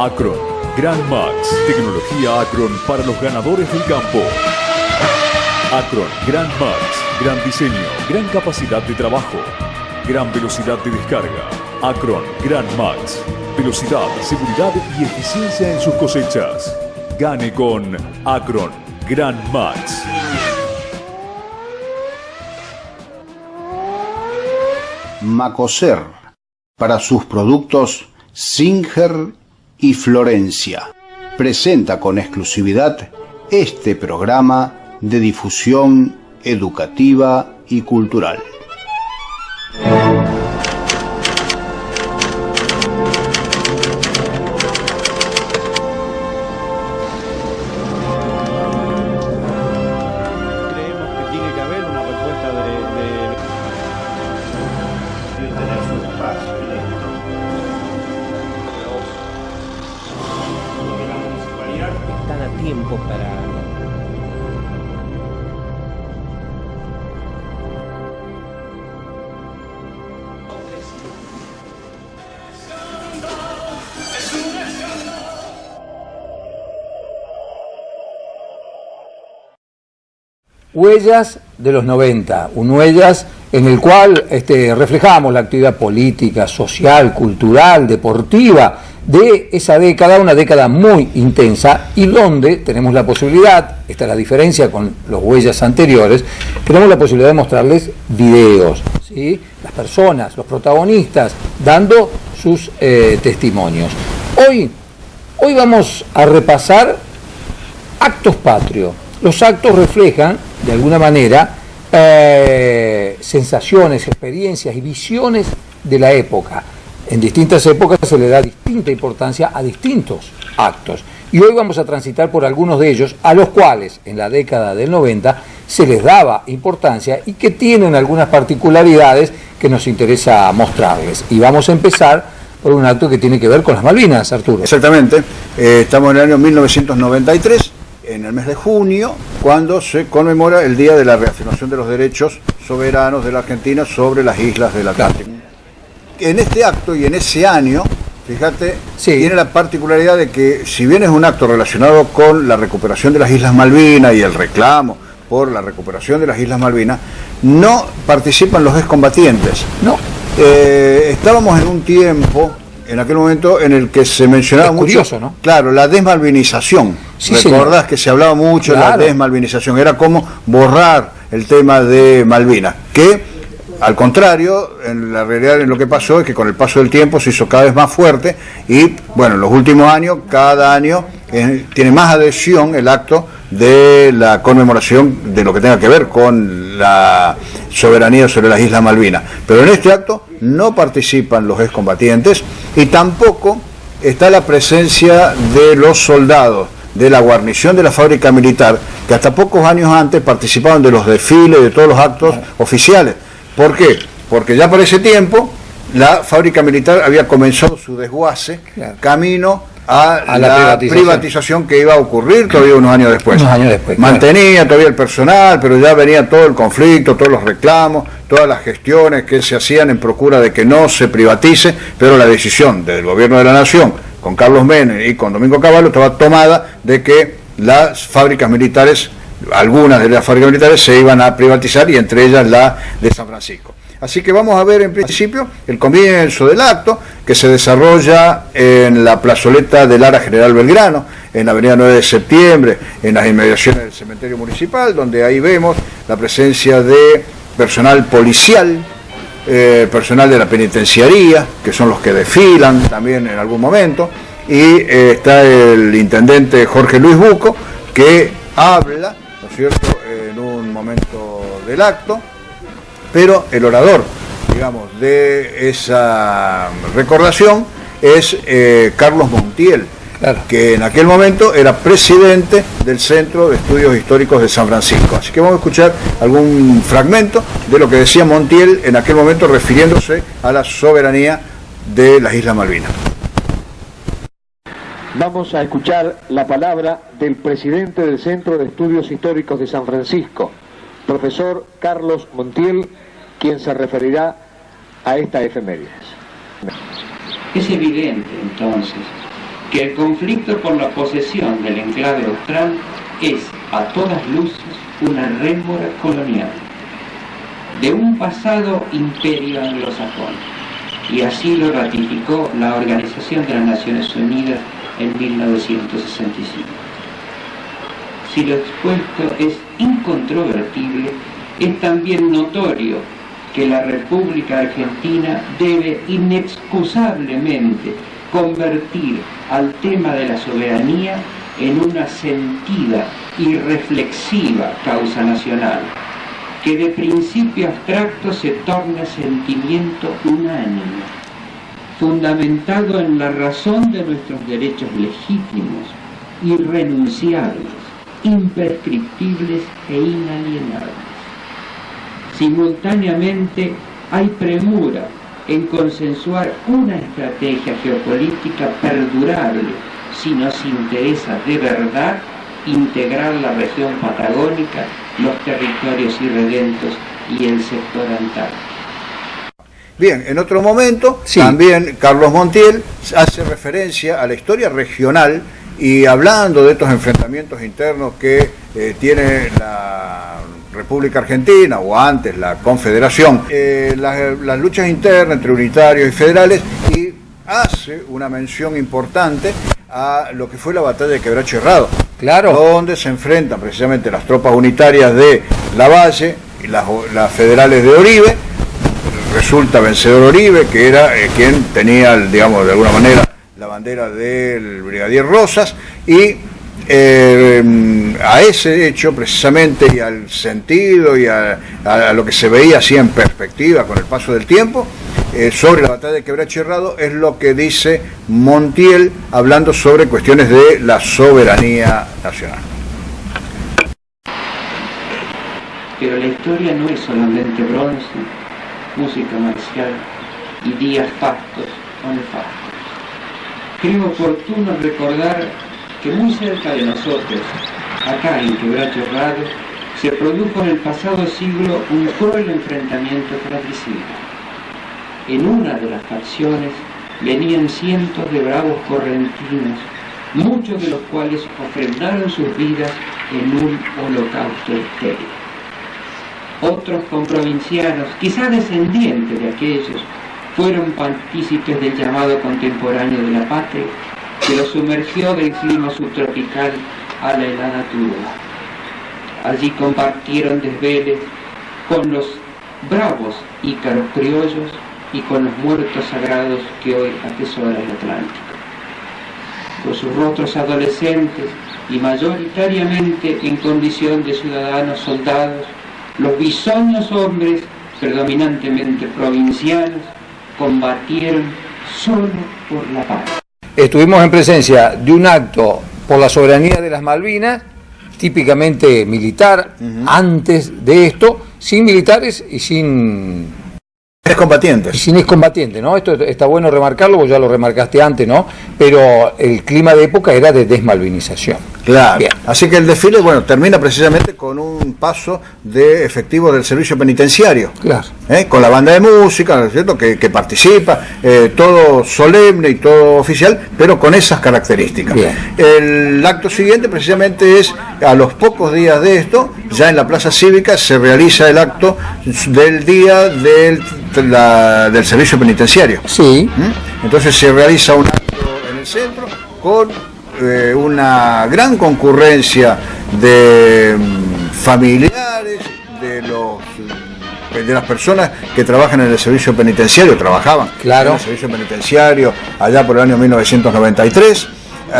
Acron, Gran Max, tecnología Acron para los ganadores del campo. Acron, Gran Max, gran diseño, gran capacidad de trabajo, gran velocidad de descarga. Acron, Gran Max, velocidad, seguridad y eficiencia en sus cosechas. Gane con Acron, Gran Max. Macoser, para sus productos Singer y Florencia, presenta con exclusividad este programa de difusión educativa y cultural. Creemos que tiene que haber una respuesta de tener su espacio en esto. La municipalidad están a tiempo para... Huellas de los 90, un Huellas en el cual reflejamos la actividad política, social, cultural, deportiva de esa década, una década muy intensa y donde tenemos la posibilidad, esta es la diferencia con los Huellas anteriores, tenemos la posibilidad de mostrarles videos, ¿sí? Las personas, los protagonistas, dando sus testimonios. Hoy vamos a repasar actos patrios. Los actos reflejan, de alguna manera, sensaciones, experiencias y visiones de la época. En distintas épocas se le da distinta importancia a distintos actos. Y hoy vamos a transitar por algunos de ellos, a los cuales en la década del 90 se les daba importancia y que tienen algunas particularidades que nos interesa mostrarles. Y vamos a empezar por un acto que tiene que ver con las Malvinas, Arturo. Exactamente, estamos en el año 1993. En el mes de junio, cuando se conmemora el Día de la Reafirmación de los Derechos Soberanos de la Argentina sobre las islas del Atlántico. En este acto y en ese año, fíjate, sí, tiene la particularidad de que, si bien es un acto relacionado con la recuperación de las Islas Malvinas y el reclamo por la recuperación de las Islas Malvinas, no participan los excombatientes. No. Estábamos en un tiempo, en aquel momento, en el que se mencionaba mucho, curioso, ¿no? Claro, la desmalvinización. Sí, recordás, señor, que se hablaba mucho, claro, de la desmalvinización, era como borrar el tema de Malvinas, que al contrario, en la realidad lo que pasó es que con el paso del tiempo se hizo cada vez más fuerte y, bueno, en los últimos años, cada año tiene más adhesión el acto de la conmemoración de lo que tenga que ver con la soberanía sobre las Islas Malvinas. Pero en este acto no participan los excombatientes y tampoco está la presencia de los soldados de la guarnición de la fábrica militar, que hasta pocos años antes participaban de los desfiles, de todos los actos oficiales. ¿Por qué? Porque ya por ese tiempo la fábrica militar había comenzado su desguace, claro, camino a la privatización que iba a ocurrir todavía unos años después. Mantenía, claro, todavía el personal, pero ya venía todo el conflicto, todos los reclamos, todas las gestiones que se hacían en procura de que no se privatice, pero la decisión del gobierno de la Nación, con Carlos Menem y con Domingo Cavallo, estaba tomada de que las fábricas militares, algunas de las fábricas militares se iban a privatizar y entre ellas la de San Francisco. Así que vamos a ver en principio el comienzo del acto, que se desarrolla en la plazoleta del Ara General Belgrano, en la avenida 9 de septiembre, en las inmediaciones del cementerio municipal, donde ahí vemos la presencia de personal policial, personal de la penitenciaría, que son los que desfilan también en algún momento, y está el intendente Jorge Luis Bucco, que habla, ¿no es cierto?, en un momento del acto, pero el orador, digamos, de esa recordación es Carlos Montiel, claro, que en aquel momento era presidente del Centro de Estudios Históricos de San Francisco. Así que vamos a escuchar algún fragmento de lo que decía Montiel en aquel momento refiriéndose a la soberanía de las Islas Malvinas. Vamos a escuchar la palabra del presidente del Centro de Estudios Históricos de San Francisco, profesor Carlos Montiel, quien se referirá a esta efemérides. Es evidente, entonces, que el conflicto por la posesión del enclave austral es, a todas luces, una rémora colonial de un pasado imperio anglosajón, y así lo ratificó la Organización de las Naciones Unidas en 1965. Si lo expuesto es incontrovertible, es también notorio que la República Argentina debe inexcusablemente convertir al tema de la soberanía en una sentida y reflexiva causa nacional, que de principio abstracto se torne sentimiento unánime, fundamentado en la razón de nuestros derechos legítimos, irrenunciables, imprescriptibles e inalienables. Simultáneamente hay premura en consensuar una estrategia geopolítica perdurable si nos interesa de verdad integrar la región patagónica, los territorios irredentos y el sector antártico. Bien, en otro momento, sí, también Carlos Montiel hace referencia a la historia regional y hablando de estos enfrentamientos internos que tiene la República Argentina o antes la Confederación, las luchas internas entre unitarios y federales, y hace una mención importante a lo que fue la batalla de Quebracho Herrado, claro, donde se enfrentan precisamente las tropas unitarias de Lavalle y las federales de Oribe. Resulta vencedor Oribe, que era quien tenía, digamos, de alguna manera la bandera del brigadier Rosas, y a ese hecho precisamente y al sentido y a lo que se veía así en perspectiva con el paso del tiempo sobre la batalla de Quebracho Herrado es lo que dice Montiel hablando sobre cuestiones de la soberanía nacional. Pero la historia no es solamente bronce, música marcial y días fastos o nefastos. Creo oportuno recordar que muy cerca de nosotros, acá en Quebracho Herrado, se produjo en el pasado siglo un cruel enfrentamiento fratricida. En una de las facciones venían cientos de bravos correntinos, muchos de los cuales ofrendaron sus vidas en un holocausto estéril. Otros comprovincianos, quizá descendientes de aquellos, fueron partícipes del llamado contemporáneo de la patria, que lo sumergió del clima subtropical a la helada turba. Allí compartieron desveles con los bravos ícaros criollos y con los muertos sagrados que hoy atesora el Atlántico. Con sus rostros adolescentes y mayoritariamente en condición de ciudadanos soldados, los bisoños hombres, predominantemente provincianos, combatieron solo por la paz. Estuvimos en presencia de un acto por la soberanía de las Malvinas, típicamente militar, antes de esto, sin militares y sin excombatientes. Y sin excombatientes, ¿no? Esto está bueno remarcarlo, vos ya lo remarcaste antes, ¿no? Pero el clima de época era de desmalvinización. Claro. Bien. Así que el desfile, bueno, termina precisamente con un paso de efectivos del servicio penitenciario. Claro. Con la banda de música, ¿no es cierto?, que participa, todo solemne y todo oficial, pero con esas características. Bien. El acto siguiente precisamente es, a los pocos días de esto, ya en la Plaza Cívica se realiza el acto del día del servicio penitenciario. Sí. Entonces se realiza un acto en el centro con una gran concurrencia de familiares de las personas que trabajan en el servicio penitenciario, trabajaban claro en el servicio penitenciario allá por el año 1993,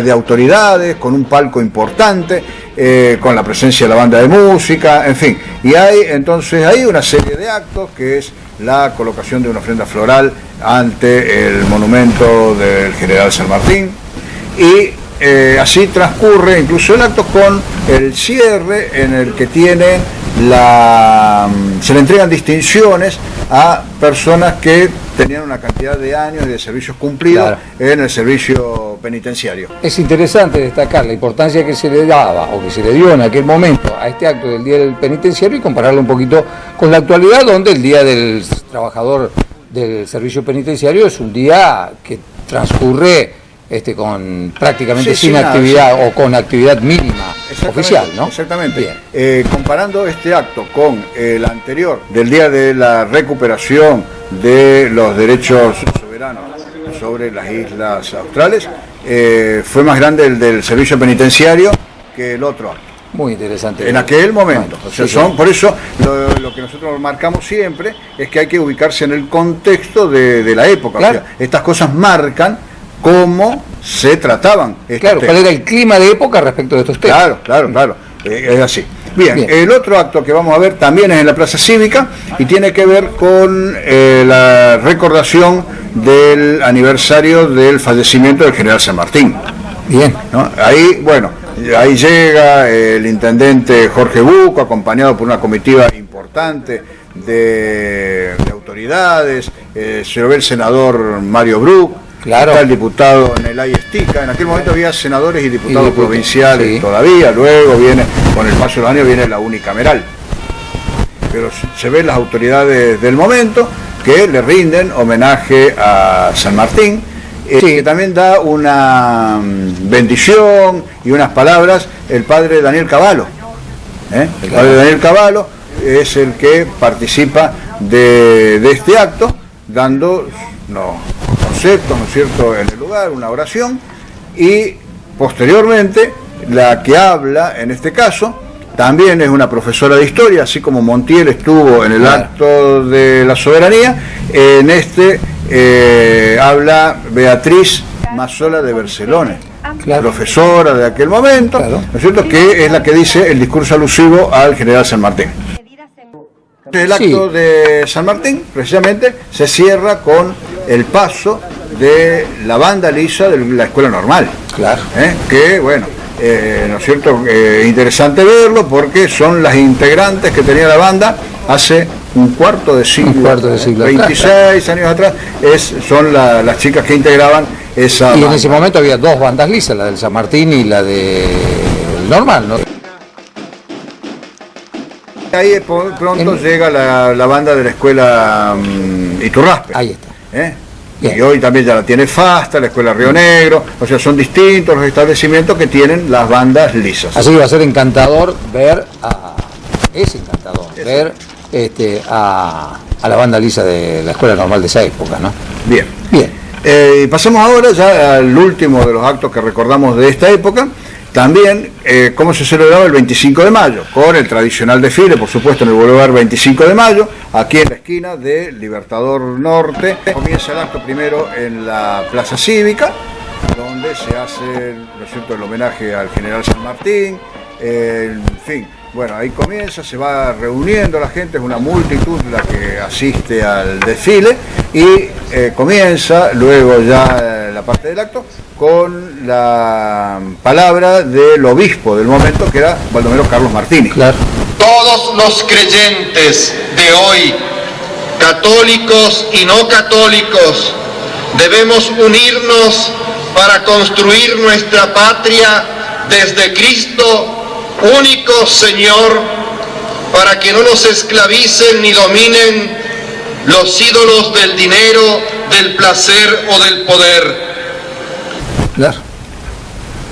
de autoridades, con un palco importante, con la presencia de la banda de música, en fin. Y hay una serie de actos que es la colocación de una ofrenda floral ante el monumento del general San Martín, y así transcurre incluso el acto con el cierre en el que se le entregan distinciones a personas que tenían una cantidad de años y de servicios cumplidos claro en el servicio penitenciario. Es interesante destacar la importancia que se le daba o que se le dio en aquel momento a este acto del Día del Penitenciario y compararlo un poquito con la actualidad, donde el Día del Trabajador del Servicio Penitenciario es un día que transcurre con prácticamente Sí, sin nada, actividad sí. o con actividad mínima oficial, ¿no? Exactamente. Bien. Comparando este acto con el anterior, del día de la recuperación de los derechos soberanos sobre las islas australes, fue más grande el del servicio penitenciario que el otro acto. Muy interesante. En aquel momento. Bueno, O sea, sí, son, por eso lo que nosotros marcamos siempre es que hay que ubicarse en el contexto de la época. Claro. O sea, estas cosas marcan cómo se trataban estos Claro, temas. ¿cuál era el clima de época respecto de estos temas? Claro. Es así. Bien, Bien. el otro acto que vamos a ver también es en la Plaza Cívica y tiene que ver con la recordación del aniversario del fallecimiento del general San Martín, Bien. ¿no? Ahí llega el intendente Jorge Bucco, acompañado por una comitiva importante de autoridades, se lo ve el senador Mario Bruc, Claro. está el diputado Nelay Estica. En aquel momento había senadores y diputados diputados, provinciales sí. todavía, luego viene, con el paso de los años viene la unicameral. Pero se ven las autoridades del momento que le rinden homenaje a San Martín, que también da una bendición y unas palabras el padre Daniel Cavallo. El padre Daniel Cavallo es el que participa de este acto, dando conceptos, ¿no es cierto?, en el lugar, una oración, y posteriormente la que habla en este caso también es una profesora de historia, así como Montiel estuvo en el acto de la soberanía. En este habla Beatriz Mazzola de Barcelona, profesora de aquel momento, ¿no es cierto?, que es la que dice el discurso alusivo al general San Martín. El acto de San Martín, precisamente, se cierra con el paso de la banda lisa de la Escuela Normal. Claro. Que, bueno, ¿no es cierto?, interesante verlo porque son las integrantes que tenía la banda hace un cuarto de siglo 26 años atrás, son las chicas que integraban esa Y banda. en ese momento había dos bandas lisas, la del San Martín y la del Normal, ¿no? Ahí pronto llega la banda de la escuela Iturraspe. Ahí está. Y hoy también ya la tiene Fasta, la escuela Río Negro, o sea, son distintos los establecimientos que tienen las bandas lisas. Así que va a ser encantador ver ver a la banda lisa de la Escuela Normal de esa época, ¿no? Bien. Bien. Pasemos ahora ya al último de los actos que recordamos de esta época. También cómo se celebraba el 25 de mayo, con el tradicional desfile, por supuesto, en el Boulevard 25 de mayo, aquí en la esquina de Libertador Norte. Comienza el acto primero en la Plaza Cívica, donde se hace, ¿no es cierto?, el homenaje al general San Martín, en fin. Bueno, ahí comienza, se va reuniendo la gente, es una multitud la que asiste al desfile y comienza luego ya la parte del acto con la palabra del obispo del momento, que era Baldomero Carlos Martínez. Claro. Todos los creyentes de hoy, católicos y no católicos, debemos unirnos para construir nuestra patria desde Cristo, único Señor, para que no nos esclavicen ni dominen los ídolos del dinero, del placer o del poder. Claro.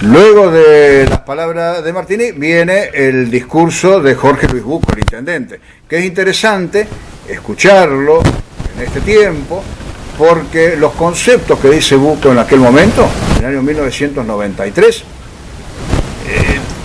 Luego de las palabras de Martínez viene el discurso de Jorge Luis Bucco, el intendente, que es interesante escucharlo en este tiempo, porque los conceptos que dice Bucco en aquel momento, en el año 1993,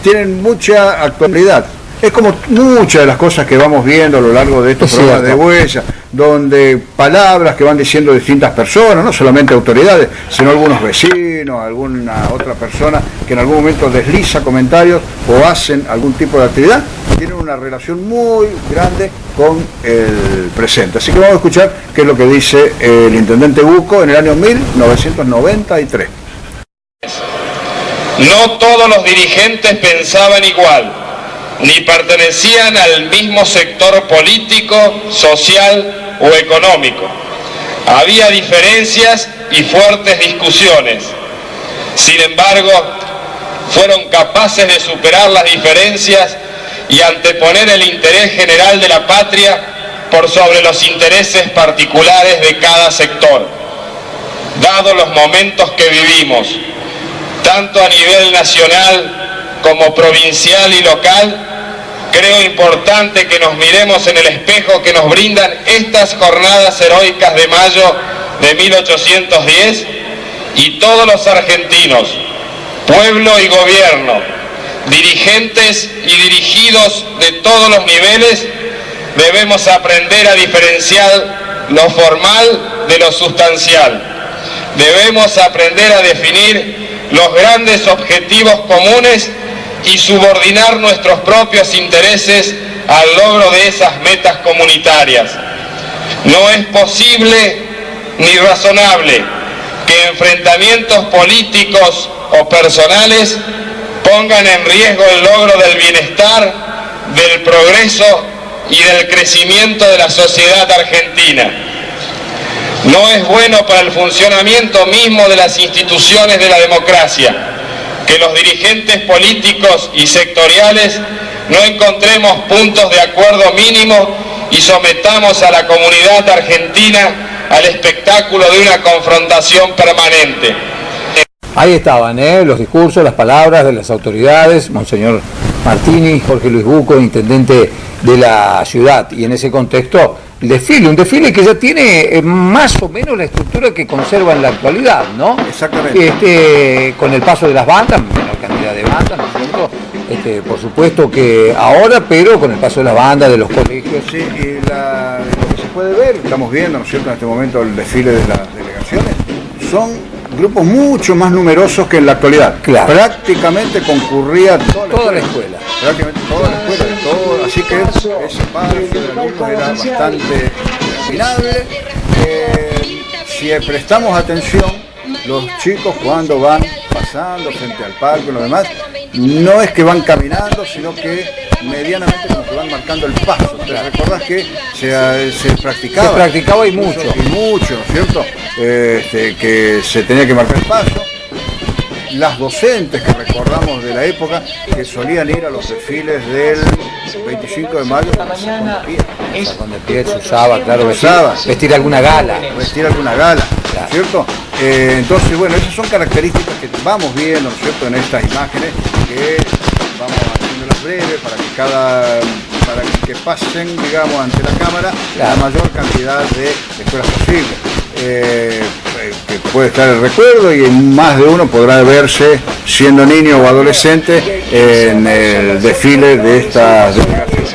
tienen mucha actualidad. Es como muchas de las cosas que vamos viendo a lo largo de estos programas de Huella, donde palabras que van diciendo distintas personas, no solamente autoridades, sino algunos vecinos, alguna otra persona que en algún momento desliza comentarios o hacen algún tipo de actividad, tienen una relación muy grande con el presente. Así que vamos a escuchar qué es lo que dice el intendente Bucco en el año 1993. No todos los dirigentes pensaban igual, ni pertenecían al mismo sector político, social o económico. Había diferencias y fuertes discusiones. Sin embargo, fueron capaces de superar las diferencias y anteponer el interés general de la patria por sobre los intereses particulares de cada sector. dado los momentos que vivimos, tanto a nivel nacional como provincial y local. Creo importante que nos miremos en el espejo que nos brindan estas jornadas heroicas de mayo de 1810 y todos los argentinos, pueblo y gobierno, dirigentes y dirigidos de todos los niveles, debemos aprender a diferenciar lo formal de lo sustancial. Debemos aprender a definir los grandes objetivos comunes y subordinar nuestros propios intereses al logro de esas metas comunitarias. No es posible ni razonable que enfrentamientos políticos o personales pongan en riesgo el logro del bienestar, del progreso y del crecimiento de la sociedad argentina. No es bueno para el funcionamiento mismo de las instituciones de la democracia que los dirigentes políticos y sectoriales no encontremos puntos de acuerdo mínimos y sometamos a la comunidad argentina al espectáculo de una confrontación permanente. Ahí estaban los discursos, las palabras de las autoridades, Monseñor Martini, Jorge Luis Bucco, intendente de la ciudad, y en ese contexto el desfile, un desfile que ya tiene más o menos la estructura que conserva en la actualidad, ¿no? Exactamente. Con el paso de las bandas, menor cantidad de bandas, ¿no es cierto? Por supuesto que ahora, pero con el paso de las bandas, de los colegios. Sí, y lo que se puede ver, estamos viendo, ¿no es cierto?, en este momento el desfile de las delegaciones, son grupos mucho más numerosos que en la actualidad. Claro. Prácticamente concurría toda la escuela. Prácticamente toda la escuela, así que ese paro de alumnos era bastante admirable. Si prestamos atención, los chicos cuando van pasando frente al parque y lo demás, no es que van caminando, sino que medianamente como que van marcando el paso. ¿Te recordás que se practicaba? Se practicaba y mucho. Y mucho, ¿no es cierto? Que se tenía que marcar el paso. Las docentes que recordamos de la época, que solían ir a los desfiles del 25 de mayo con el pie se usaba, claro, vestir alguna gala. Vestir alguna gala, ¿no es cierto? Entonces, bueno, esas son características que vamos viendo, ¿no es cierto?, en estas imágenes, que vamos haciéndolas breves para que pasen, digamos, ante la cámara la mayor cantidad de escuelas posible. Que puede estar el recuerdo, y más de uno podrá verse siendo niño o adolescente en el desfile de estas delegaciones.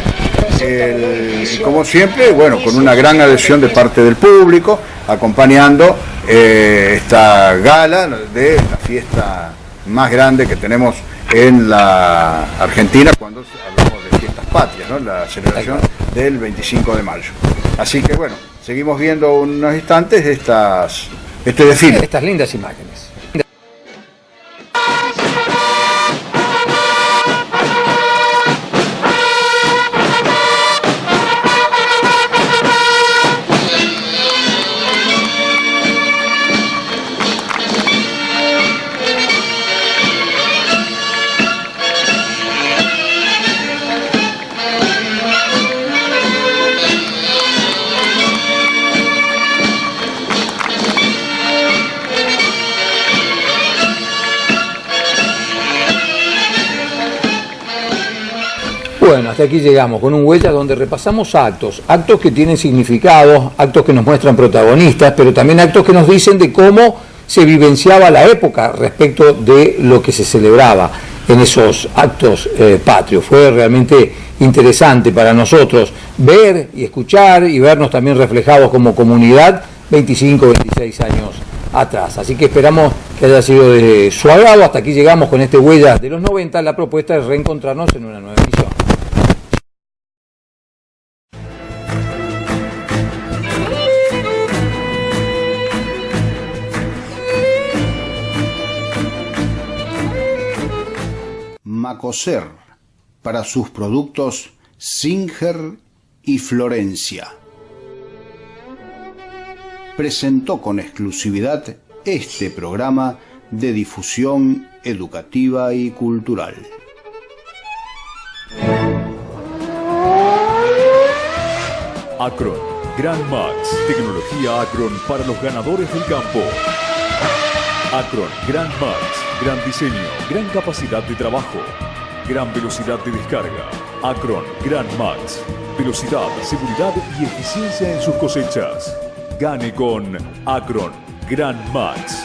Como siempre, bueno, con una gran adhesión de parte del público, acompañando esta gala de la fiesta más grande que tenemos en la Argentina cuando hablamos de fiestas patrias, ¿no?, la celebración del 25 de mayo. Así que bueno, seguimos viendo unos instantes este desfile. Estas lindas imágenes. Bueno, hasta aquí llegamos con un Huellas donde repasamos actos que tienen significado, actos que nos muestran protagonistas, pero también actos que nos dicen de cómo se vivenciaba la época respecto de lo que se celebraba en esos actos patrios. Fue realmente interesante para nosotros ver y escuchar y vernos también reflejados como comunidad 25, 26 años atrás. Así que esperamos que haya sido de su agrado. Hasta aquí llegamos con este Huellas de los 90. La propuesta es reencontrarnos en una nueva emisión. Macoser, para sus productos Singer y Florencia. Presentó con exclusividad este programa de difusión educativa y cultural. Acron, Grand Max, tecnología Acron para los ganadores del campo. Acron Grand Max, gran diseño, gran capacidad de trabajo, gran velocidad de descarga. Acron Grand Max, velocidad, seguridad y eficiencia en sus cosechas. Gane con Acron Grand Max.